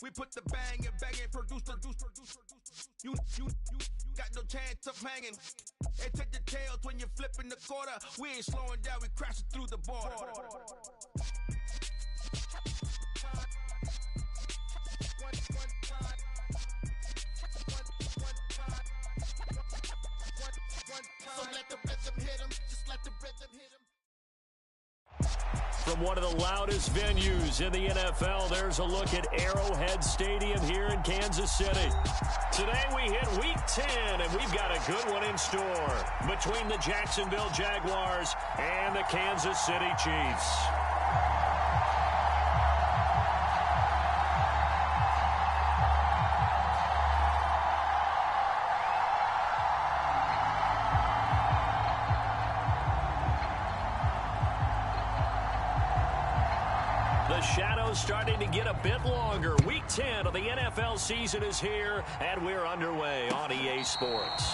We put the bang and bang and produce. You got no chance of hanging. And take the tails when you're flipping the quarter. We ain't slowing down, we crashing through the border. So let the rhythm hit him, just let the rhythm hit him. From one of the loudest venues in the NFL, there's a look at Arrowhead Stadium here in Kansas City. Today we hit Week 10, and we've got a good one in store between the Jacksonville Jaguars and the Kansas City Chiefs. The shadow's starting to get a bit longer. Week 10 of the NFL season is here, and we're underway on EA Sports.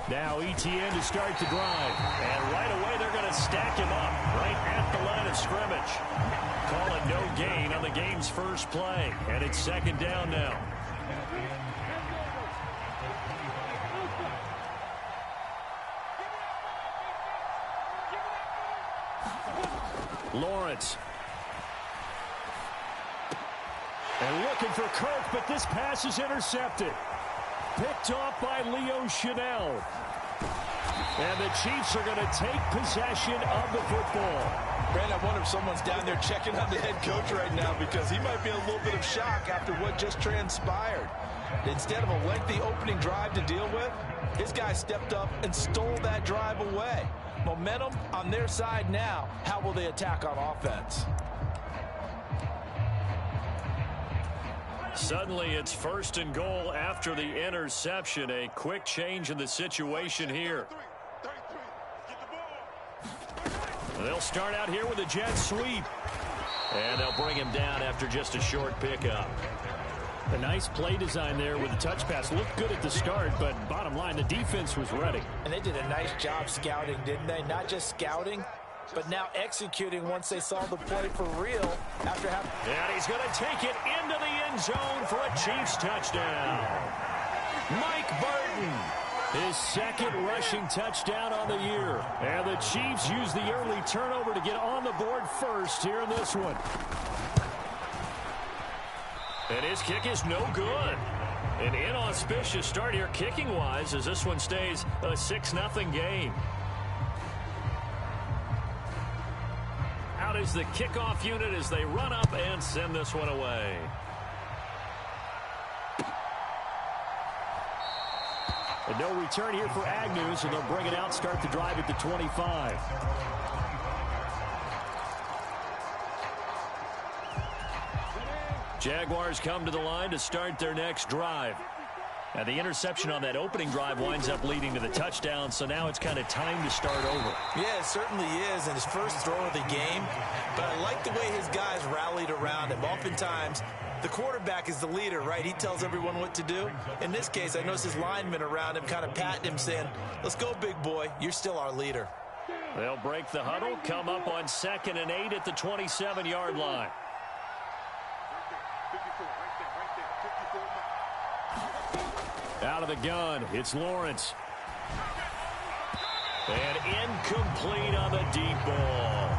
Now ETN to start the drive. And right away they're going to stack him up right at the line of scrimmage. Call it no gain on the game's first play. And it's second down now. Lawrence. And looking for Kirk, but this pass is intercepted. Picked off by Leo Chanel. And the Chiefs are going to take possession of the football. Brand, I wonder if someone's down there checking on the head coach right now because he might be in a little bit of shock after what just transpired. Instead of a lengthy opening drive to deal with, his guy stepped up and stole that drive away. Momentum on their side now. How will they attack on offense? Suddenly it's first and goal after the interception. A quick change in the situation here. They'll start out here with a jet sweep. And they'll bring him down after just a short pickup. A nice play design there with the touch pass. Looked good at the start, but bottom line, the defense was ready. And they did a nice job scouting, didn't they? Not just scouting, but now executing once they saw the play for real after having... And he's going to take it into the end zone for a Chiefs touchdown. Mike Burton, his second rushing touchdown on the year. And the Chiefs use the early turnover to get on the board first here in this one. And his kick is no good. An inauspicious start here kicking-wise as this one stays a 6-0 game. Out is the kickoff unit as they run up and send this one away. And no return here for Agnew, so they'll bring it out, start the drive at the 25. Jaguars come to the line to start their next drive. Now the interception on that opening drive winds up leading to the touchdown, so now it's kind of time to start over. Yeah, it certainly is, and his first throw of the game. But I like the way his guys rallied around him. Oftentimes, the quarterback is the leader, right? He tells everyone what to do. In this case, I noticed his linemen around him kind of patting him, saying, let's go, big boy. You're still our leader. They'll break the huddle, come up on 2nd and 8 at the 27-yard line. Out of the gun, it's Lawrence. And incomplete on the deep ball.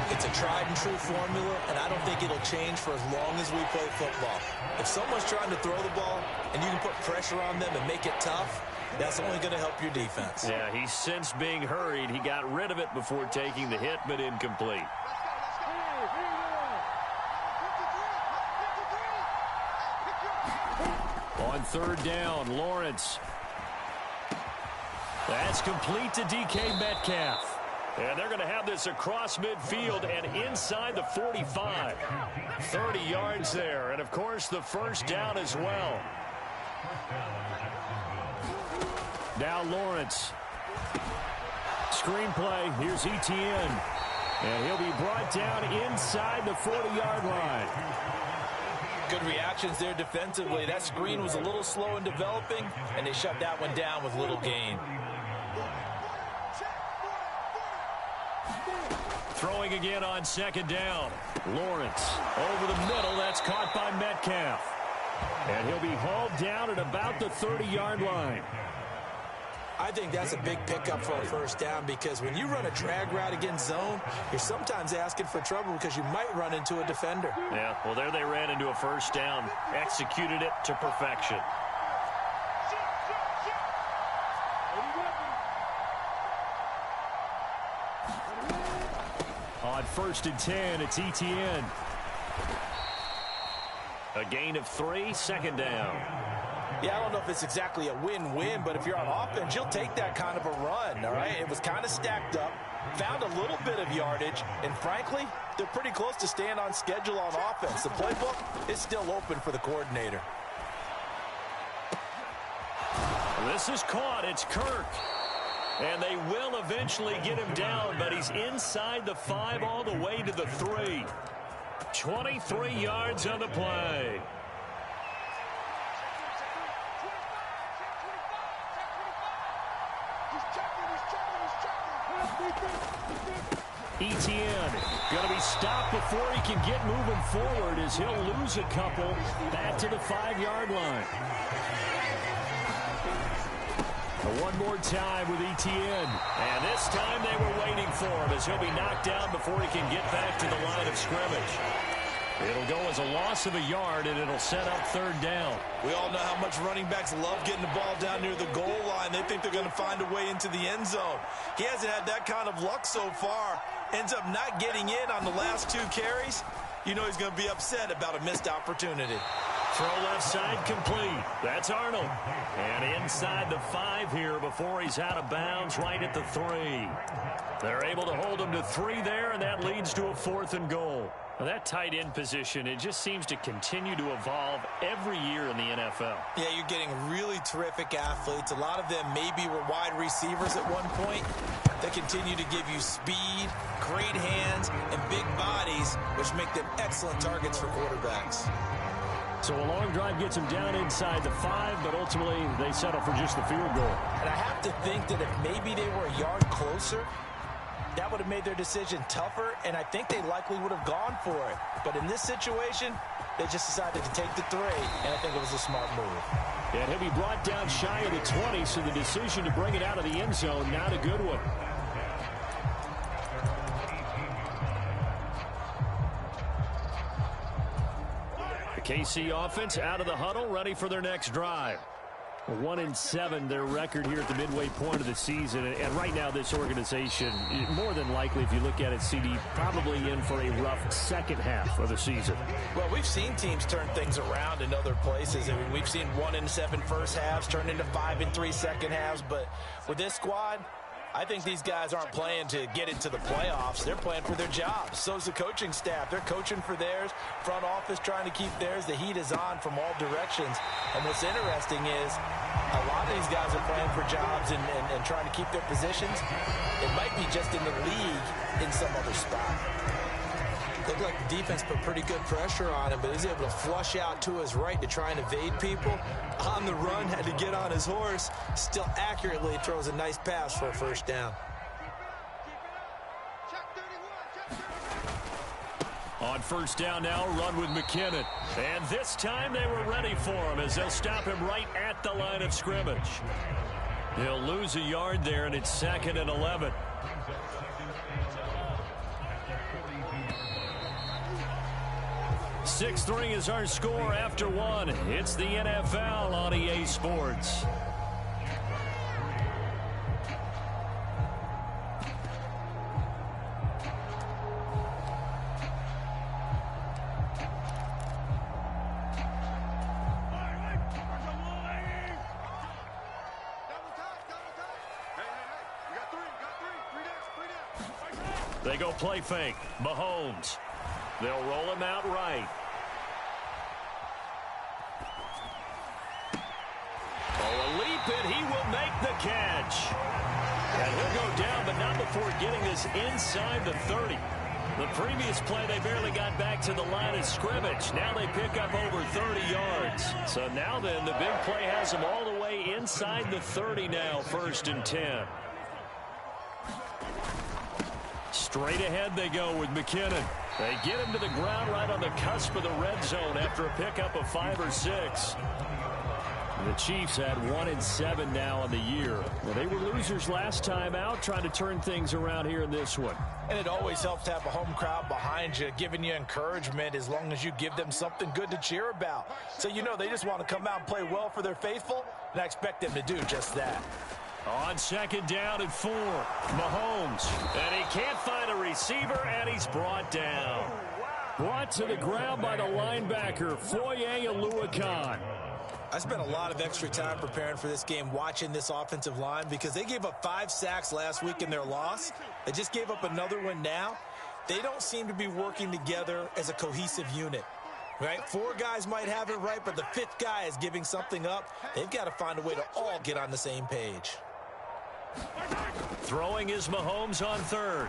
It's a tried-and-true formula, and I don't think it'll change for as long as we play football. If someone's trying to throw the ball and you can put pressure on them and make it tough, that's only going to help your defense. Yeah, he sensed being hurried. He got rid of it before taking the hit, but incomplete. On 3rd down, Lawrence. That's complete to DK Metcalf. And they're going to have this across midfield and inside the 45. 30 yards there, and of course the first down as well. Now Lawrence. Screenplay, here's Etienne. And he'll be brought down inside the 40-yard line. Good reactions there defensively. That screen was a little slow in developing, and they shut that one down with little gain. Throwing again on second down. Lawrence over the middle. That's caught by Metcalf. And he'll be hauled down at about the 30-yard line. I think that's a big pickup for a first down, because when you run a drag route against zone, you're sometimes asking for trouble because you might run into a defender. Yeah, well, there they ran into a first down. Executed it to perfection. On 1st and 10, it's Etienne. A gain of 3, second down. Yeah, I don't know if it's exactly a win-win, but if you're on offense, you'll take that kind of a run, all right? It was kind of stacked up, found a little bit of yardage, and frankly, they're pretty close to staying on schedule on offense. The playbook is still open for the coordinator. This is caught. It's Kirk. And they will eventually get him down, but he's inside the 5 all the way to the 3. 23 yards on the play. Etienne going to be stopped before he can get moving forward, as he'll lose a couple back to the 5-yard line. One more time with Etienne. And this time they were waiting for him, as he'll be knocked down before he can get back to the line of scrimmage. It'll go as a loss of a yard, and it'll set up 3rd down. We all know how much running backs love getting the ball down near the goal line. They think they're going to find a way into the end zone. He hasn't had that kind of luck so far. Ends up not getting in on the last 2 carries. You know he's going to be upset about a missed opportunity. Throw left side complete. That's Arnold. And inside the 5 here before he's out of bounds, right at the 3. They're able to hold him to 3 there, and that leads to a 4th and goal. Now, that tight end position, it just seems to continue to evolve every year in the NFL. Yeah, you're getting really terrific athletes. A lot of them maybe were wide receivers at one point. They continue to give you speed, great hands, and big bodies, which make them excellent targets for quarterbacks. So a long drive gets them down inside the 5, but ultimately they settle for just the field goal. And I have to think that if maybe they were a yard closer, that would have made their decision tougher, and I think they likely would have gone for it. But in this situation, they just decided to take the 3, and I think it was a smart move. And he'll be brought down shy of the 20, so the decision to bring it out of the end zone, not a good one. The KC offense out of the huddle, ready for their next drive. 1-7 their record here at the midway point of the season, and right now this organization, more than likely, if you look at it, CD, probably in for a rough second half of the season. Well, we've seen teams turn things around in other places. I mean, we've seen 1-7 first halves turn into 5-3 second halves, but with this squad, I think these guys aren't playing to get into the playoffs. They're playing for their jobs. So's the coaching staff. They're coaching for theirs. Front office trying to keep theirs. The heat is on from all directions. And what's interesting is a lot of these guys are playing for jobs and trying to keep their positions. It might be just in the league in some other spot. Looked like the defense put pretty good pressure on him, but he was able to flush out to his right to try and evade people. On the run, had to get on his horse. Still accurately throws a nice pass for a first down. On first down now, run with McKinnon. And this time they were ready for him, as they'll stop him right at the line of scrimmage. He'll lose a yard there, and it's 2nd and 11. 6-3 is our score after 1. It's the NFL on EA Sports. They go play fake. Mahomes. They'll roll him out right. Oh, a leap, and he will make the catch. And he'll go down, but not before getting this inside the 30. The previous play, they barely got back to the line of scrimmage. Now they pick up over 30 yards. So now then, the big play has them all the way inside the 30 now, 1st and 10. Straight ahead they go with McKinnon. They get him to the ground right on the cusp of the red zone after a pickup of 5 or 6. The Chiefs had 1-7 now on the year. Well, they were losers last time out, trying to turn things around here in this one. And it always helps to have a home crowd behind you, giving you encouragement as long as you give them something good to cheer about. So you know they just want to come out and play well for their faithful, and I expect them to do just that. On 2nd down and 4, Mahomes. And he can't find a receiver, and he's brought down. Brought to the ground by the linebacker, Foye Oluokun. I spent a lot of extra time preparing for this game watching this offensive line because they gave up 5 sacks last week in their loss. They just gave up another one now. They don't seem to be working together as a cohesive unit. Right? 4 guys might have it right, but the 5th guy is giving something up. They've got to find a way to all get on the same page. Throwing is Mahomes on 3rd.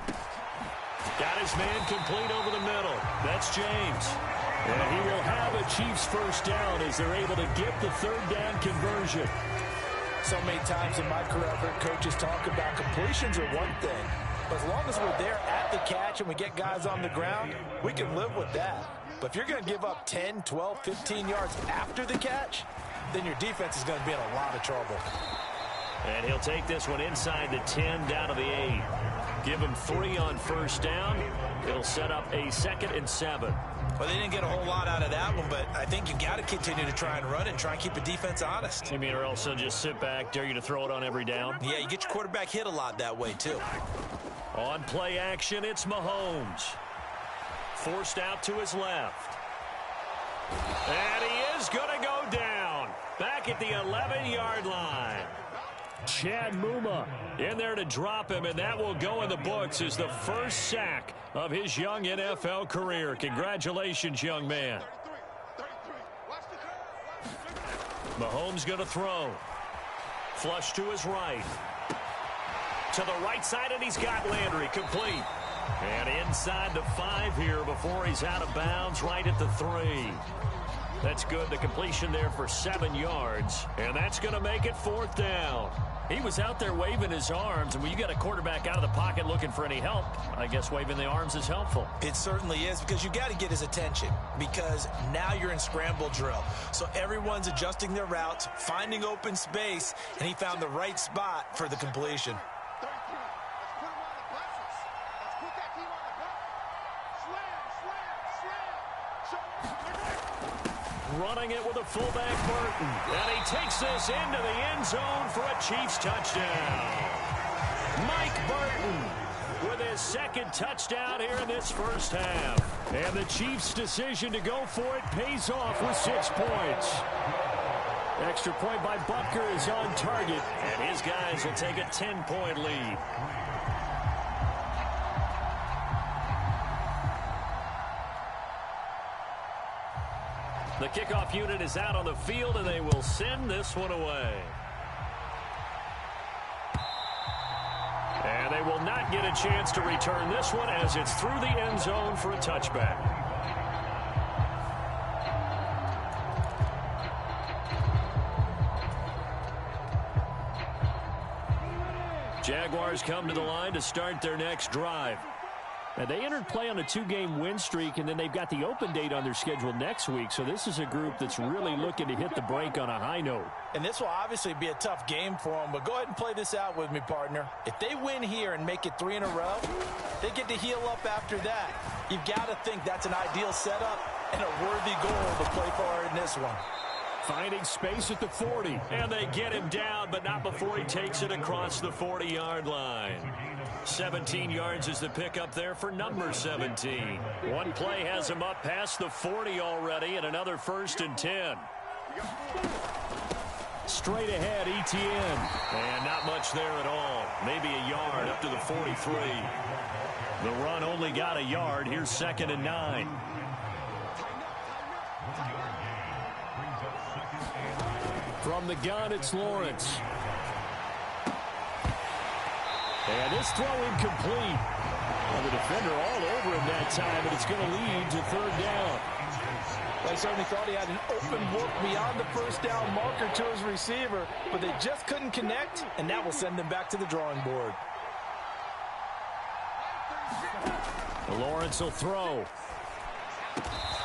Got his man complete over the middle. That's James. And he will have a Chiefs 1st down as they're able to get the 3rd down conversion. So many times in my career, I've heard coaches talk about completions are one thing. But as long as we're there at the catch and we get guys on the ground, we can live with that. But if you're going to give up 10, 12, 15 yards after the catch, then your defense is going to be in a lot of trouble. And he'll take this one inside the 10 down to the 8. Give him 3 on 1st down. It'll set up a 2nd and 7. Well, they didn't get a whole lot out of that one, but I think you've got to continue to try and run and try and keep the defense honest. You mean, or else they'll just sit back, dare you to throw it on every down? Yeah, you get your quarterback hit a lot that way, too. On play action, it's Mahomes. Forced out to his left. And he is going to go down. Back at the 11-yard line. Chad Muma in there to drop him, and that will go in the books as the 1st sack of his young NFL career. Congratulations, young man. Mahomes going to throw. Flush to his right. To the right side, and he's got Landry complete. And inside the 5 here before he's out of bounds, right at the 3. That's good. The completion there for 7 yards. And that's going to make it 4th down. He was out there waving his arms, and when you got a quarterback out of the pocket looking for any help, I guess waving the arms is helpful. It certainly is, because you got to get his attention, because now you're in scramble drill. So everyone's adjusting their routes, finding open space, and he found the right spot for the completion. Running it with a fullback, Burton. And he takes this into the end zone for a Chiefs touchdown. Mike Burton with his 2nd touchdown here in this 1st half. And the Chiefs' decision to go for it pays off with 6 points. Extra point by Butker is on target, and his guys will take a 10-point lead. The kickoff unit is out on the field, and they will send this one away. And they will not get a chance to return this one as it's through the end zone for a touchback. Jaguars come to the line to start their next drive. Now, they entered play on a 2-game win streak, and then they've got the open date on their schedule next week. So this is a group that's really looking to hit the break on a high note. And this will obviously be a tough game for them, but go ahead and play this out with me, partner. If they win here and make it 3 in a row, they get to heal up after that. You've got to think that's an ideal setup and a worthy goal to play for in this one. Finding space at the 40, and they get him down, but not before he takes it across the 40-yard line. 17 yards is the pickup there for number 17. One play has him up past the 40 already, and another 1st and 10. Straight ahead, Etienne. And not much there at all. Maybe a yard up to the 43. The run only got a yard. Here's 2nd and 9. From the gun, it's Lawrence. And this throw incomplete. Well, the defender all over him that time, and it's going to lead to third down. Well, he certainly thought he had an open look beyond the first down marker to his receiver, but they just couldn't connect, and that will send them back to the drawing board. Lawrence will throw.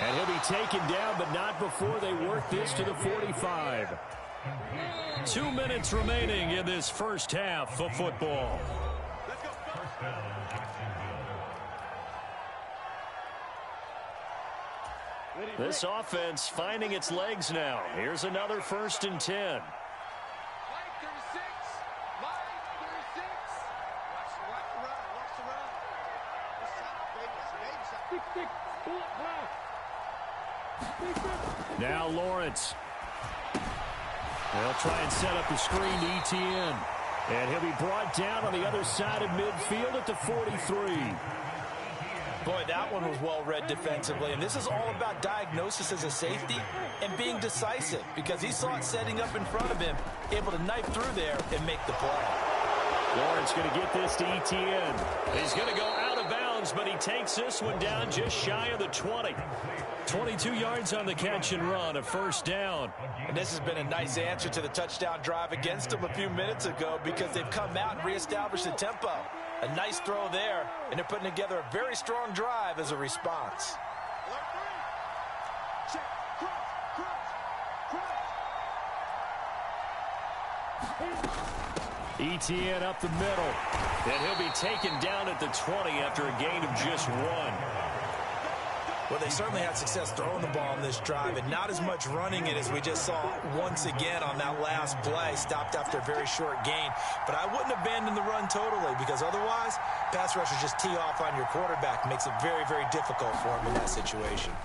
And he'll be taken down, but not before they work this to the 45. 2 minutes remaining in this first half of football. This offense finding its legs now. Here's another 1st and 10. Now Lawrence. They'll try and set up the screen to ETN. And he'll be brought down on the other side of midfield at the 43. Boy, that one was well read defensively, and this is all about diagnosis as a safety and being decisive because he saw it setting up in front of him, able to knife through there and make the play. Lawrence going to get this to ETN. He's going to go out of bounds, but he takes this one down just shy of the 20. 22 yards on the catch and run, a 1st down. And this has been a nice answer to the touchdown drive against them a few minutes ago because they've come out and reestablished the tempo. A nice throw there, and they're putting together a very strong drive as a response. ETN up the middle, and he'll be taken down at the 20 after a gain of just 1. Well, they certainly had success throwing the ball on this drive and not as much running it as we just saw once again on that last play. Stopped after a very short gain. But I wouldn't abandon the run totally because otherwise, pass rushers just tee off on your quarterback. Makes it very, very difficult for him in that situation.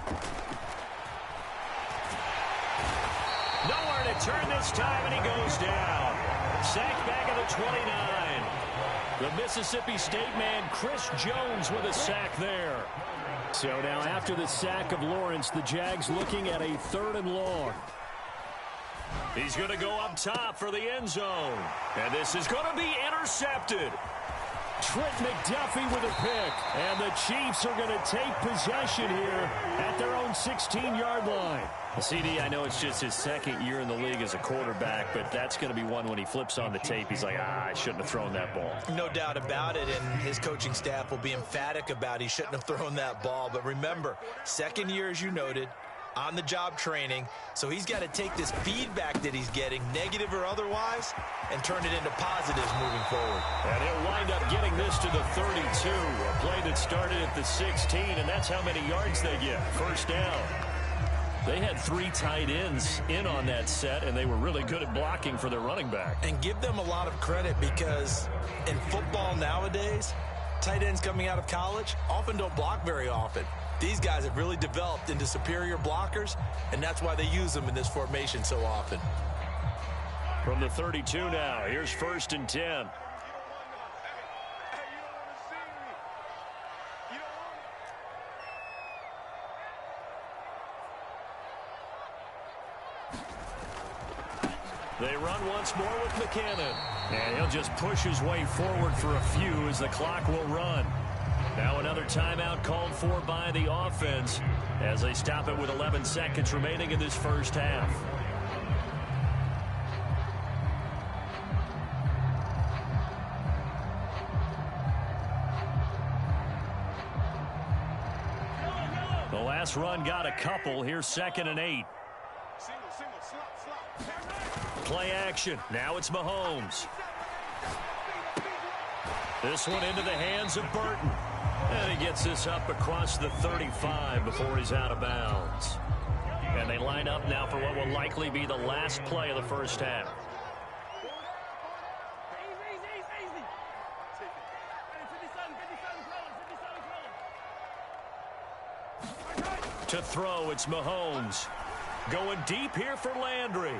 Nowhere to turn this time, and he goes down. Sacked back at the 29. The Mississippi State man, Chris Jones, with a sack there. So now after the sack of Lawrence, the Jags looking at a 3rd and long. He's going to go up top for the end zone. And this is going to be intercepted. Trent McDuffie with a pick. And the Chiefs are going to take possession here at their own 16-yard line. CD, I know it's just his 2nd year in the league as a quarterback, but that's going to be one when he flips on the tape. He's like, I shouldn't have thrown that ball. No doubt about it, and his coaching staff will be emphatic about he shouldn't have thrown that ball. But remember, 2nd year, as you noted, on-the-job training, so he's got to take this feedback that he's getting, negative or otherwise, and turn it into positives moving forward. And he'll wind up getting this to the 32, a play that started at the 16, and that's how many yards they get. 1st down. They had 3 tight ends in on that set, and they were really good at blocking for their running back. And give them a lot of credit because in football nowadays, tight ends coming out of college often don't block very often. These guys have really developed into superior blockers, and that's why they use them in this formation so often. From the 32 now, here's 1st and 10. They run once more with McCannon. And he'll just push his way forward for a few as the clock will run. Now another timeout called for by the offense as they stop it with 11 seconds remaining in this first half. The last run got a couple. Here's 2nd and 8. Play action. Now it's Mahomes. This one into the hands of Burton. And he gets this up across the 35 before he's out of bounds. And they line up now for what will likely be the last play of the first half. To throw, it's Mahomes. Going deep here for Landry.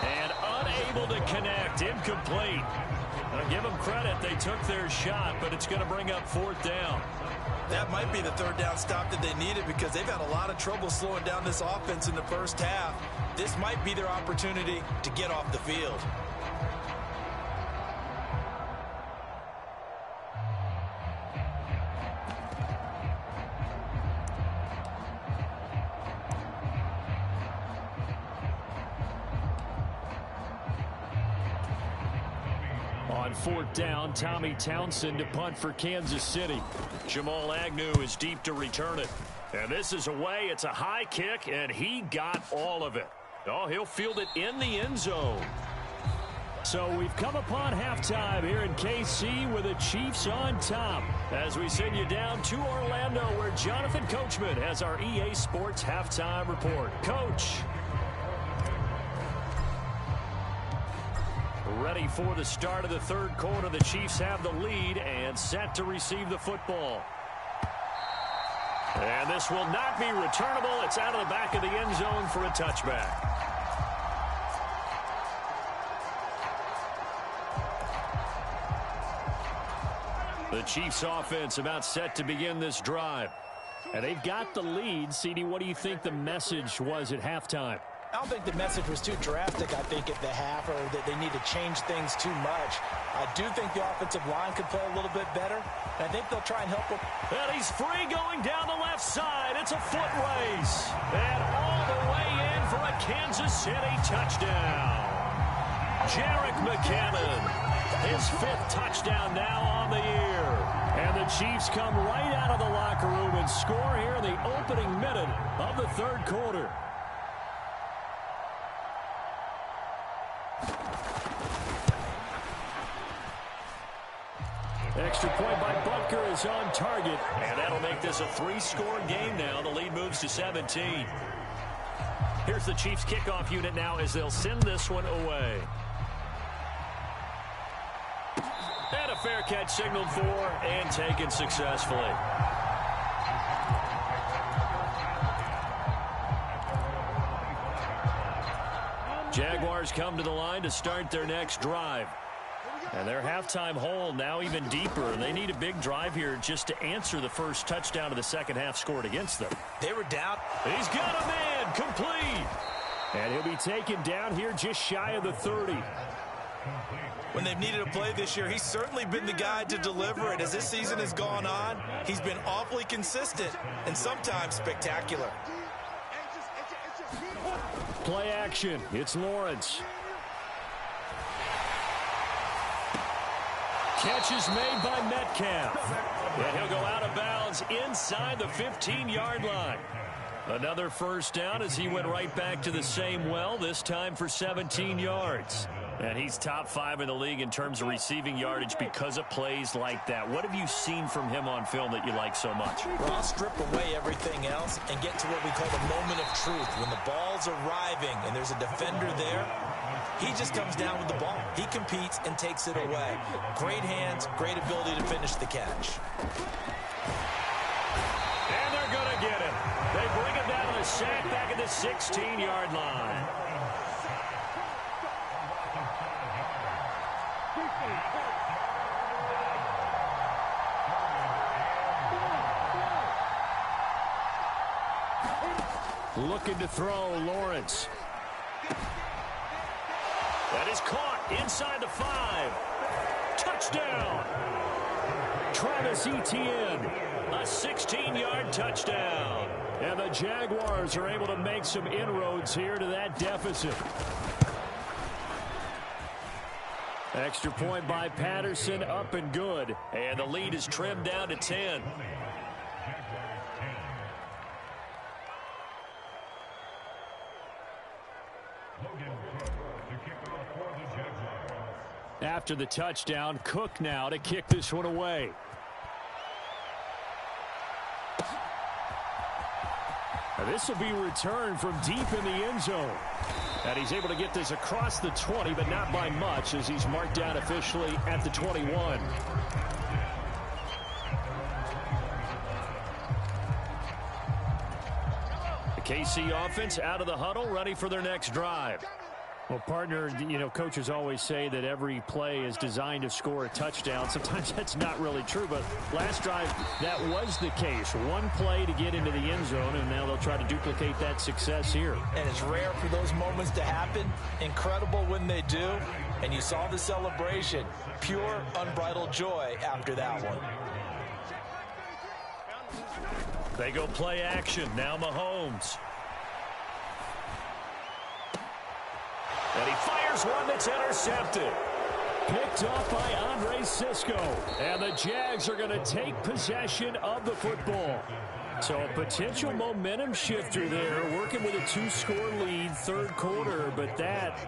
And unable to connect. Incomplete. I'll give them credit. They took their shot, but it's going to bring up 4th down. That might be the 3rd down stop that they needed because they've had a lot of trouble slowing down this offense in the first half. This might be their opportunity to get off the field. On fourth down, Tommy Townsend to punt for Kansas City. Jamal Agnew is deep to return it. And this is away. It's a high kick, and he got all of it. Oh, he'll field it in the end zone. So we've come upon halftime here in KC with the Chiefs on top. As we send you down to Orlando, where Jonathan Coachman has our EA Sports halftime report. Coach. Ready for the start of the third quarter. The Chiefs have the lead and set to receive the football. And this will not be returnable. It's out of the back of the end zone for a touchback. The Chiefs offense about set to begin this drive. And they've got the lead. CD, what do you think the message was at halftime? I don't think the message was too drastic, I think, at the half, or that they need to change things too much. I do think the offensive line could play a little bit better. And I think they'll try and help with. And he's free going down the left side. It's a foot race. And all the way in for a Kansas City touchdown. Jerick McKinnon, his fifth touchdown now on the year. And the Chiefs come right out of the locker room and score here in the opening minute of the third quarter. Extra point by Butker is on target. And that'll make this a three-score game now. The lead moves to 17. Here's the Chiefs kickoff unit now as they'll send this one away. And a fair catch signaled for and taken successfully. Jaguars come to the line to start their next drive. And their halftime hole now even deeper. They need a big drive here just to answer the first touchdown of the second half scored against them. They were down. He's got a man complete. And he'll be taken down here just shy of the 30. When they've needed a play this year, he's certainly been the guy to deliver it. As this season has gone on, he's been awfully consistent and sometimes spectacular. Play action. It's Lawrence. Catch is made by Metcalf. And he'll go out of bounds inside the 15-yard line. Another first down as he went right back to the same well, this time for 17 yards. And he's top 5 in the league in terms of receiving yardage because of plays like that. What have you seen from him on film that you like so much? Well, I'll strip away everything else and get to what we call the moment of truth. When the ball's arriving and there's a defender there, he just comes down with the ball. He competes and takes it away. Great hands, great ability to finish the catch. And they're going to get him. They bring him down to the sack back at the 16-yard line. Looking to throw, Lawrence. That is caught inside the 5. Touchdown. Travis Etienne, a 16-yard touchdown. And the Jaguars are able to make some inroads here to that deficit. Extra point by Patterson, up and good. And the lead is trimmed down to 10. After the touchdown, Cook now to kick this one away. Now this will be returned from deep in the end zone. And he's able to get this across the 20, but not by much, as he's marked down officially at the 21. The KC offense out of the huddle, ready for their next drive. Well, partner, you know, coaches always say that every play is designed to score a touchdown. Sometimes that's not really true, but last drive, that was the case. One play to get into the end zone, and now they'll try to duplicate that success here. And it's rare for those moments to happen. Incredible when they do. And you saw the celebration. Pure, unbridled joy after that one. They go play action. Now Mahomes. And he fires one that's intercepted. picked off by Andre Cisco. And the Jags are going to take possession of the football. So a potential momentum shifter there, working with a 2-score lead, third quarter, but that,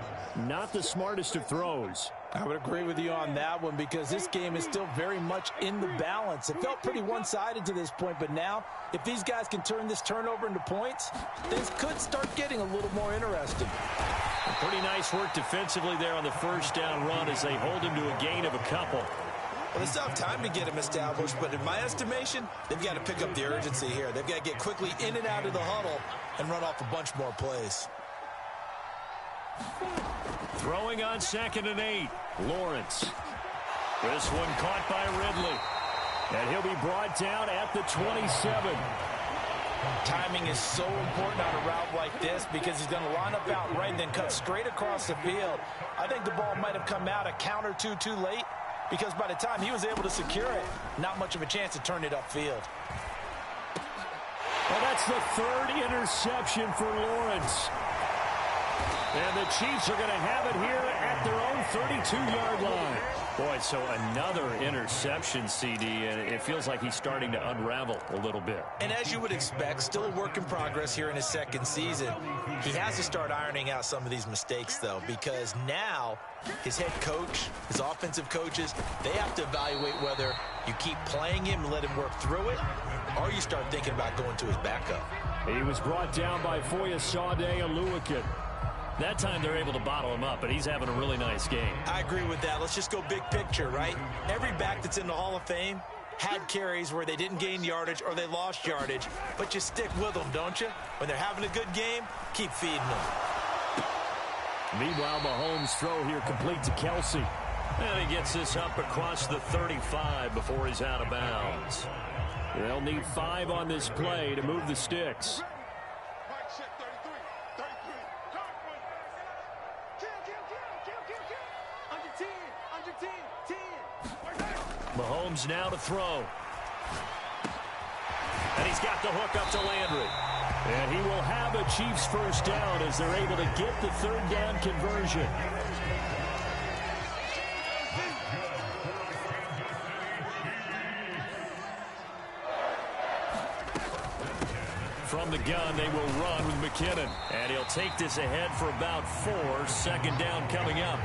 not the smartest of throws. I would agree with you on that one because this game is still very much in the balance. It felt pretty one-sided to this point, but now if these guys can turn this turnover into points, things could start getting a little more interesting. Pretty nice work defensively there on the first down run as they hold him to a gain of a couple. Well, they still have time to get him established, but in my estimation, they've got to pick up the urgency here. They've got to get quickly in and out of the huddle and run off a bunch more plays. Throwing on 2nd and 8, Lawrence. This one caught by Ridley. And he'll be brought down at the 27. Timing is so important on a route like this because he's going to line up out right and then cut straight across the field. I think the ball might have come out a count or two too late because by the time he was able to secure it, not much of a chance to turn it upfield. Well, that's the 3rd interception for Lawrence. And the Chiefs are going to have it here at their own 32-yard line. Boy, so another interception, CD, and it feels like he's starting to unravel a little bit. And as you would expect, still a work in progress here in his second season. He has to start ironing out some of these mistakes, though, because now his head coach, his offensive coaches, they have to evaluate whether you keep playing him and let him work through it, or you start thinking about going to his backup. He was brought down by Foya Sade-Aluakin. That time they're able to bottle him up, but he's having a really nice game. I agree with that. Let's just go big picture, right? Every back that's in the Hall of Fame had carries where they didn't gain yardage or they lost yardage, but you stick with them, don't you? When they're having a good game, keep feeding them. Meanwhile, Mahomes' throw here complete to Kelsey. And he gets this up across the 35 before he's out of bounds. They'll need 5 on this play to move the sticks. Mahomes now to throw. And he's got the hook up to Landry. And he will have a Chiefs first down as they're able to get the 3rd down conversion. From the gun, they will run with McKinnon. And he'll take this ahead for about 4. 2nd down coming up.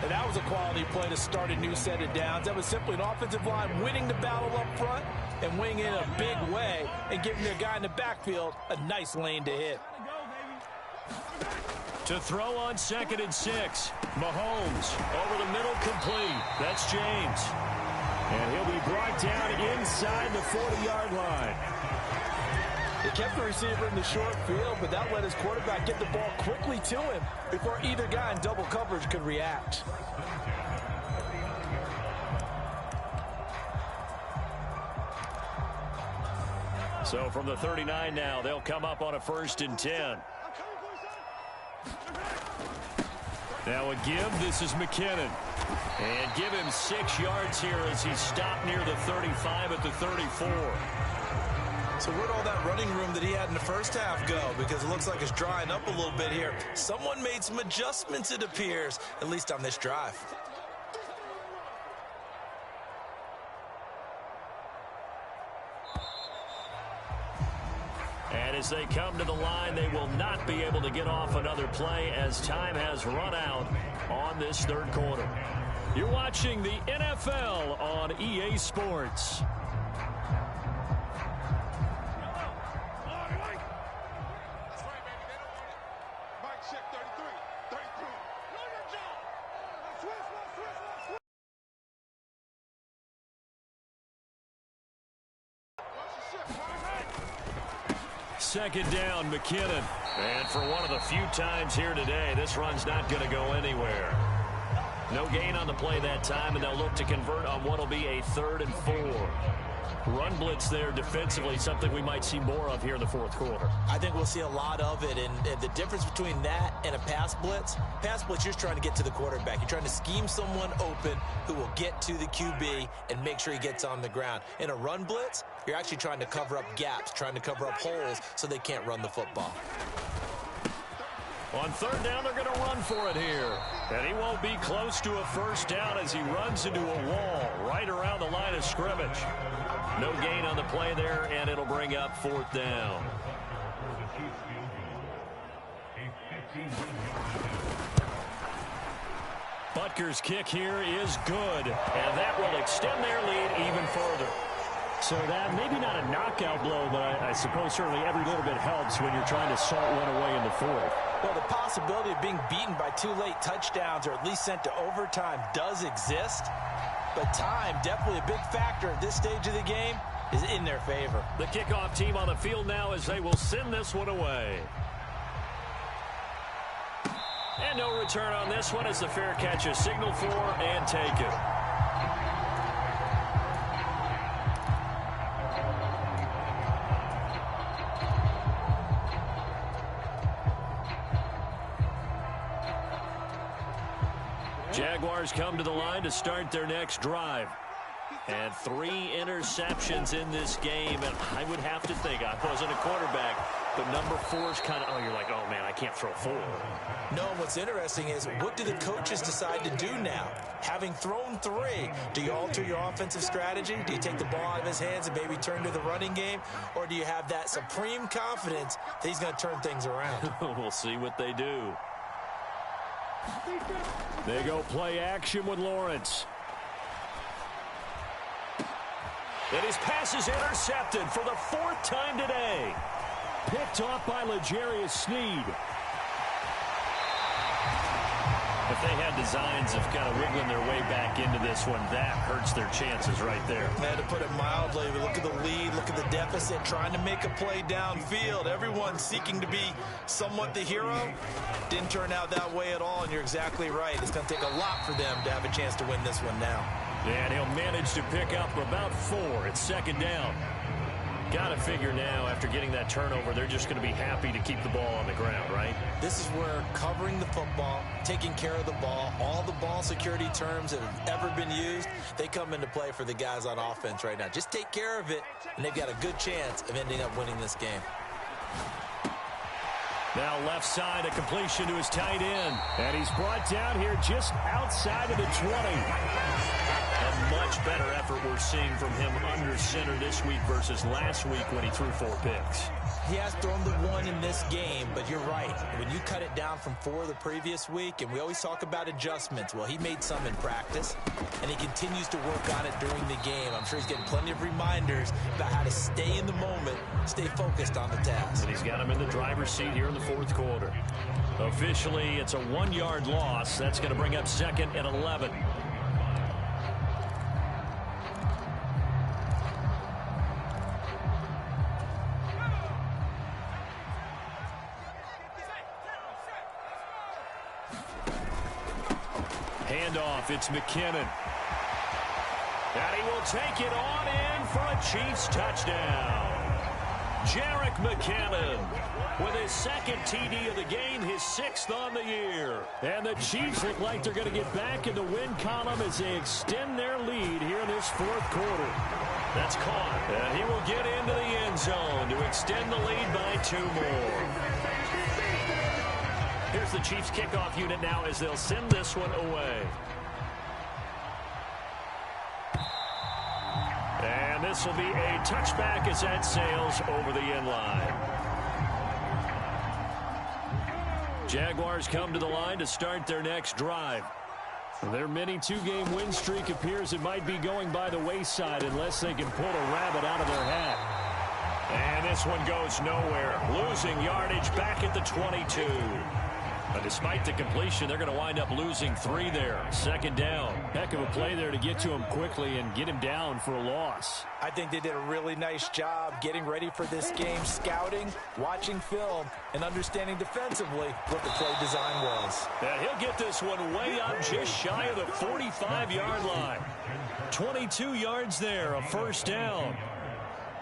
And that was a quality play to start a new set of downs. That was simply an offensive line winning the battle up front and winning in a big way and giving their guy in the backfield a nice lane to hit. To throw on 2nd and 6. Mahomes over the middle, complete. That's James. And he'll be brought down inside the 40-yard line. They kept the receiver in the short field, but that let his quarterback get the ball quickly to him before either guy in double coverage could react. So from the 39 now, they'll come up on a 1st and 10. Now a give, this is McKinnon. And give him 6 yards here as he's stopped near the 35 at the 34. So where'd all that running room that he had in the first half go? Because it looks like it's drying up a little bit here. Someone made some adjustments, it appears, at least on this drive. And as they come to the line, they will not be able to get off another play as time has run out on this 3rd quarter. You're watching the NFL on EA Sports. Second down, McKinnon. And for one of the few times here today, this run's not going to go anywhere. No gain on the play that time, and they'll look to convert on what will be a 3rd and 4. Run blitz there defensively, something we might see more of here in the 4th quarter. I think we'll see a lot of it, and the difference between that and a pass blitz, you're just trying to get to the quarterback. You're trying to scheme someone open who will get to the QB and make sure he gets on the ground. In a run blitz, you're actually trying to cover up gaps, trying to cover up holes so they can't run the football. On 3rd down, they're going to run for it here. And he won't be close to a first down as he runs into a wall right around the line of scrimmage. No gain on the play there, and it'll bring up 4th down. Butker's kick here is good, and that will extend their lead even further. So that maybe not a knockout blow, but I suppose certainly every little bit helps when you're trying to salt one away in the 4th. Well, the possibility of being beaten by 2 late touchdowns or at least sent to overtime does exist. But time, definitely a big factor at this stage of the game, is in their favor. The kickoff team on the field now as they will send this one away. And no return on this one as the fair catch is signaled for and taken. Jaguars come to the line to start their next drive. And 3 interceptions in this game, and I would have to think, I wasn't a quarterback, but number 4's kind of, you're like, oh man, I can't throw 4. No, what's interesting is, what do the coaches decide to do now? Having thrown 3, do you alter your offensive strategy? Do you take the ball out of his hands and maybe turn to the running game? Or do you have that supreme confidence that he's going to turn things around? We'll see what they do. They go play action with Lawrence. And his pass is intercepted for the 4th time today. Picked off by L'Jarius Sneed. If they had designs of kind of wiggling their way back into this one, that hurts their chances right there. Man, to put it mildly, look at the lead, look at the deficit, trying to make a play downfield. Everyone seeking to be somewhat the hero. Didn't turn out that way at all, and you're exactly right. It's going to take a lot for them to have a chance to win this one now. And he'll manage to pick up about 4. It's 2nd down. Got to figure now, after getting that turnover, they're just going to be happy to keep the ball on the ground, right? This is where covering the football, taking care of the ball, all the ball security terms that have ever been used, they come into play for the guys on offense right now. Just take care of it, and they've got a good chance of ending up winning this game. Now left side, a completion to his tight end. And he's brought down here just outside of the 20. A much better effort we're seeing from him under center this week versus last week when he threw 4 picks. He has thrown the 1 in this game, but you're right. When you cut it down from 4 the previous week, and we always talk about adjustments, well, he made some in practice, and he continues to work on it during the game. I'm sure he's getting plenty of reminders about how to stay in the moment, stay focused on the task. And he's got him in the driver's seat here in the 4th quarter. Officially, it's a 1-yard loss. That's going to bring up 2nd and 11. Handoff, it's McKinnon. And he will take it on in for a Chiefs touchdown. Jerick McKinnon with his 2nd TD of the game, his 6th on the year. And the Chiefs look like they're going to get back in the win column as they extend their lead here in this 4th quarter. That's caught. And he will get into the end zone to extend the lead by 2 more. Here's the Chiefs kickoff unit now as they'll send this one away. And this will be a touchback as that sails over the end line. Jaguars come to the line to start their next drive. Their mini 2-game win streak appears it might be going by the wayside unless they can pull a rabbit out of their hat. And this one goes nowhere. Losing yardage back at the 22. But despite the completion, they're going to wind up losing 3 there. 2nd down. Heck of a play there to get to him quickly and get him down for a loss. I think they did a really nice job getting ready for this game, scouting, watching film, and understanding defensively what the play design was. And he'll get this one way up just shy of the 45-yard line. 22 yards there, a 1st down.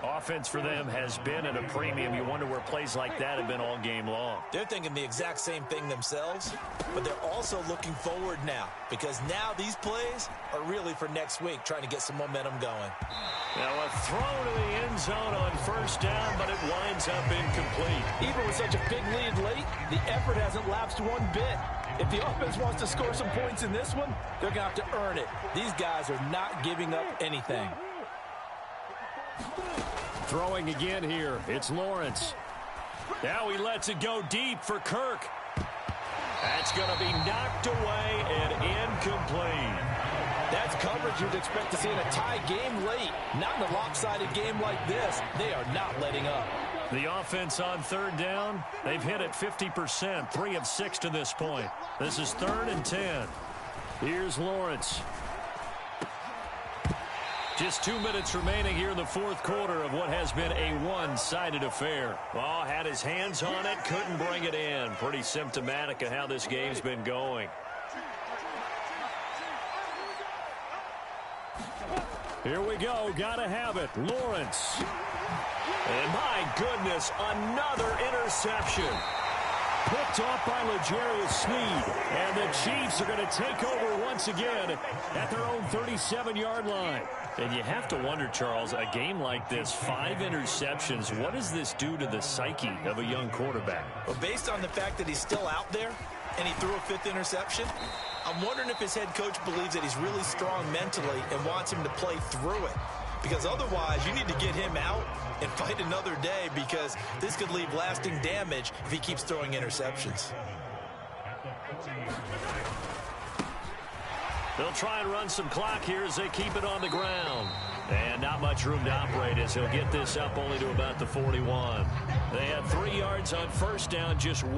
Offense for them has been at a premium. You wonder where plays like that have been all game long. They're thinking the exact same thing themselves, but they're also looking forward now because now these plays are really for next week, trying to get some momentum going. Now a throw to the end zone on first down, but it winds up incomplete. Even with such a big lead late, the effort hasn't lapsed one bit. If the offense wants to score some points in this one, they're going to have to earn it. These guys are not giving up anything. Throwing again here. It's Lawrence. Now he lets it go deep for Kirk. That's going to be knocked away and incomplete. That's coverage you'd expect to see in a tie game late. Not in a lopsided game like this. They are not letting up. The offense on third down, they've hit it 50%, 3 of 6 to this point. This is 3rd and 10. Here's Lawrence. Just 2 minutes remaining here in the fourth quarter of what has been a one-sided affair. Oh, had his hands on it, couldn't bring it in. Pretty symptomatic of how this game's been going. Here we go. Gotta have it. Lawrence. And my goodness, another interception. Picked off by L'Jarius Sneed. And the Chiefs are going to take over once again at their own 37-yard line. And you have to wonder, Charles, a game like this, 5 interceptions, what does this do to the psyche of a young quarterback? Well, based on the fact that he's still out there and he threw a 5th interception, I'm wondering if his head coach believes that he's really strong mentally and wants him to play through it. Because otherwise, you need to get him out and fight another day, because this could leave lasting damage if he keeps throwing interceptions. They'll try and run some clock here as they keep it on the ground. And not much room to operate as he'll get this up only to about the 41. They had 3 yards on first down, just 1.